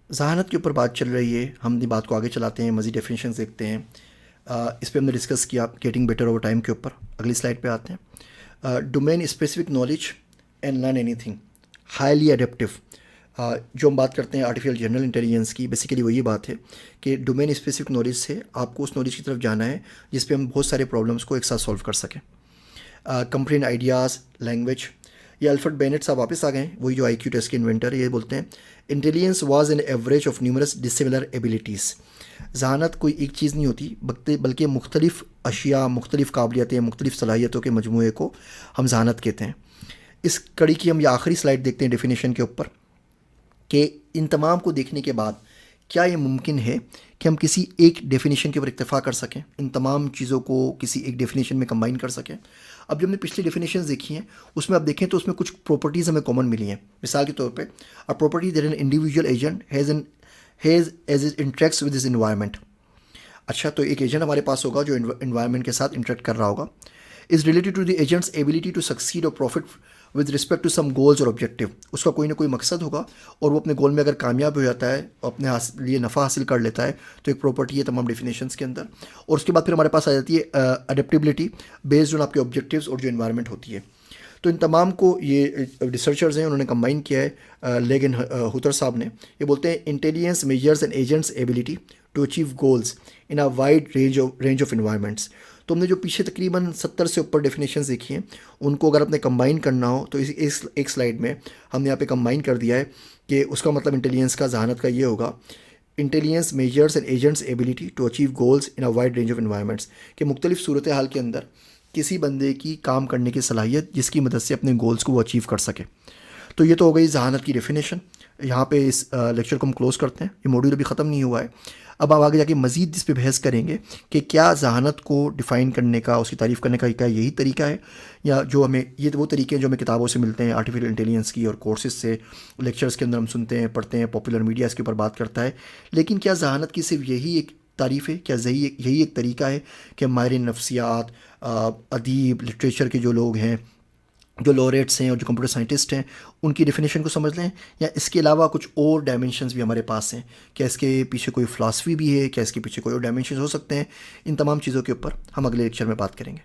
ज़हानत के ऊपर बात चल रही है, हम अपनी बात को आगे चलाते हैं, मज़ीद डेफिनेशंस देखते हैं। इस पे हमने डिस्कस किया गेटिंग बेटर ओवर टाइम के ऊपर। अगली स्लाइड पे आते हैं। Domain specific knowledge and learn anything, highly adaptive. जो हम बात करते हैं आर्टिफिशियल जनरल इंटेलिजेंस की, बेसिकली वो ये बात है कि डोमेन स्पेसिफिक नॉलेज से आपको उस नॉलेज की तरफ जाना है जिस पे हम बहुत सारे प्रॉब्लम्स को एक साथ सॉल्व कर सकें। कंप्रेंड आइडियाज़, लैंग्वेज। ये अल्फ्रेड बेनेट साहब वापस आ गए, वही जो आईक्यू टेस्ट के इन्वेंटर है। ये बोलते हैं intelligence was an average of numerous dissimilar abilities. जहानत कोई एक चीज़ नहीं होती, बल्कि मुख्तलिफ़ अशिया, मुख्तलिफ़ काबिलियतें, मुख्तलिफ़ सलाहियतों के मजमूए को हम जहानत कहते हैं। इस कड़ी की हम ये आखिरी स्लाइड देखते हैं डेफिनेशन के ऊपर कि इन तमाम को देखने के बाद क्या ये मुमकिन है कि हम किसी एक डेफिनेशन के ऊपर इत्तेफाक कर सकें, इन तमाम चीज़ों को किसी एक डेफिनेशन में कंबाइन कर सकें। अब जो हमने पिछली डेफिनेशंस देखी हैं उसमें आप देखें तो उसमें कुछ प्रॉपर्टीज़ हमें कॉमन मिली हैं। मिसाल के तौर पे a property that an individual agent has as it interacts with his environment. अच्छा, तो एक एजेंट हमारे पास होगा जो इन्वायरमेंट के साथ इंटरेक्ट कर रहा होगा। Is related to the agents ability to succeed और profit with respect to some goals और ऑब्जेक्टिव। उसका कोई ना कोई मकसद होगा और वो अपने गोल में अगर कामयाब हो जाता है, अपने लिए नफ़ा हासिल कर लेता है, तो एक प्रॉपर्टी है तमाम डेफिनेशंस के अंदर। और उसके बाद फिर हमारे पास आ जाती है अडेप्टिबिलिटी बेस्ड ऑन आपके ऑब्जेक्टिव्स और जो इन्वायरमेंट होती है। तो इन तमाम को ये रिसर्चर्स हैं उन्होंने कंबाइन किया है, लेकिन हुतर साहब ने। ये बोलते हैं intelligence measures and agents ability to achieve goals in a wide range of environments. तो हमने जो पीछे तकरीबन 70 से ऊपर डेफिनेशंस देखी हैं, उनको अगर अपने कंबाइन करना हो तो इस एक स्लाइड में हमने यहाँ पे कंबाइन कर दिया है कि उसका मतलब इंटेलिजेंस का, जहानत का ये होगा intelligence measures and agents ability to achieve goals in a wide range of environments, कि मुख्तलिफ सूरत हाल के अंदर किसी बंदे की काम करने की सलाहियत जिसकी मदद से अपने गोल्स को वो अचीव कर सके। तो ये तो हो गई जहानत की डेफिनेशन। यहाँ पे इस लेक्चर को हम क्लोज़ करते हैं, ये मॉड्यूल अभी ख़त्म नहीं हुआ है। अब आप आगे जाके मज़ीद इस पर बहस करेंगे कि क्या जहानत को डिफ़ाइन करने का, उसकी तारीफ़ करने का क्या यही तरीका है, या जो हमें ये वो तरीके हैं जो हमें किताबों से मिलते हैं, आर्टिफिशियल इंटेलिजेंस की और कोर्सेज से, लेक्चर्स के अंदर हम सुनते हैं, पढ़ते हैं, पॉपुलर मीडिया इसके ऊपर बात करता है। लेकिन क्या जहानत की सिर्फ यही एक तारीफ़ है? क्या यही एक तरीका है कि माहिर नफ्सियात, अदीब, लिटरेचर के जो लोग हैं, जो लॉरेट्स हैं और जो कंप्यूटर साइंटिस्ट हैं, उनकी डेफिनेशन को समझ लें, या इसके अलावा कुछ और डायमेंशंस भी हमारे पास हैं? क्या इसके पीछे कोई फ़िलासफ़ी भी है? क्या इसके पीछे कोई और डायमेंशन हो सकते हैं? इन तमाम चीज़ों के ऊपर हम अगले लेक्चर में बात करेंगे।